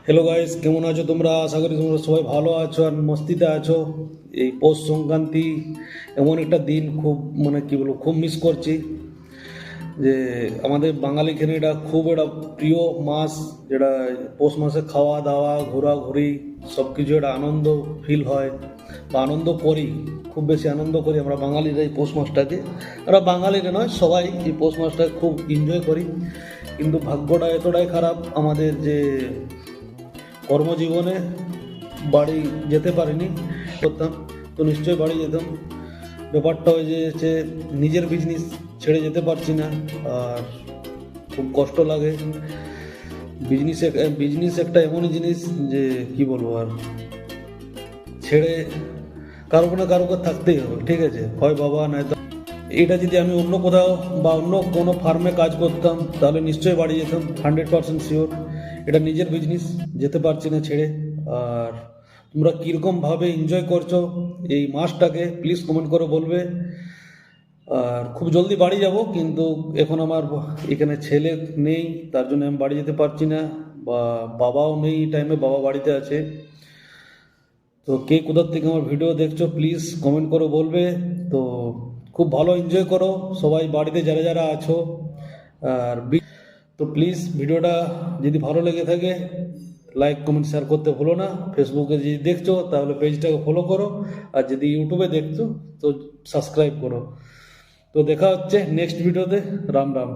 Hello guys, কেমন আছো তোমরা? আশা করি তোমরা সবাই ভালো আছো আর মস্তিতে আছো। এই পৌষ সংক্রান্তি এমন একটা দিন, খুব মানে কি বলবো, খুব মিস করছি। যে আমাদের বাঙালি খেনে এটা খুব একটা প্রিয় মাস, যেটা পৌষ মাসে খাওয়া দাওয়া ঘোরাঘুরি সব কিছু একটা আনন্দ ফিল হয় বা আনন্দ করি। খুব বেশি আনন্দ করি আমরা বাঙালিরা এই পৌষ মাসটাকে। আমরা বাঙালিরা নয়, সবাই এই পৌষ মাসটাকে খুব এনজয় করি। কিন্তু ভাগ্যটা এতটাই খারাপ আমাদের যে কর্মজীবনে বাড়ি যেতে পারিনি। করতাম তো নিশ্চয়ই বাড়ি যেতাম। ব্যাপারটা হয়ে যে নিজের বিজনেস ছেড়ে যেতে পারছি না, আর খুব কষ্ট লাগে। বিজনেস একটা এমনই জিনিস যে কি বলবো, আর ছেড়ে কারো না কারোকে থাকতেই হবে, ঠিক আছে? হয় বাবা, নয় তো। এটা যদি আমি অন্য কোথাও বা অন্য কোনো ফার্মে কাজ করতাম তাহলে নিশ্চয়ই বাড়ি যেতাম, 100% শিওর। এটা নিজের বিজনেস, যেতে পারছি না ছেড়ে। আর তোমরা কীরকমভাবে এনজয় করছো এই মাসটাকে প্লিজ কমেন্ট করে বলবে। আর খুব জলদি বাড়ি যাব, কিন্তু এখন আমার এখানে ছেলে নেই, তার জন্য আমি বাড়ি যেতে পারছি না। বা বাবাও নেই এই টাইমে, বাবা বাড়িতে আছে। তো কে কোথার থেকে আমার ভিডিও দেখছো প্লিজ কমেন্ট করে বলবে। তো খুব ভালো এনজয় করো সবাই বাড়িতে যারা যারা আছো। আর তো প্লিজ ভিডিওটা যদি ভালো লেগে থাকে লাইক কমেন্ট শেয়ার করতে ভুলো না। ফেসবুকে যদি দেখছো তাহলে পেজটাকে ফলো করো, আর যদি ইউটিউবে দেখছো তো সাবস্ক্রাইব করো। তো দেখা হচ্ছে নেক্সট ভিডিওতে। রাম রাম।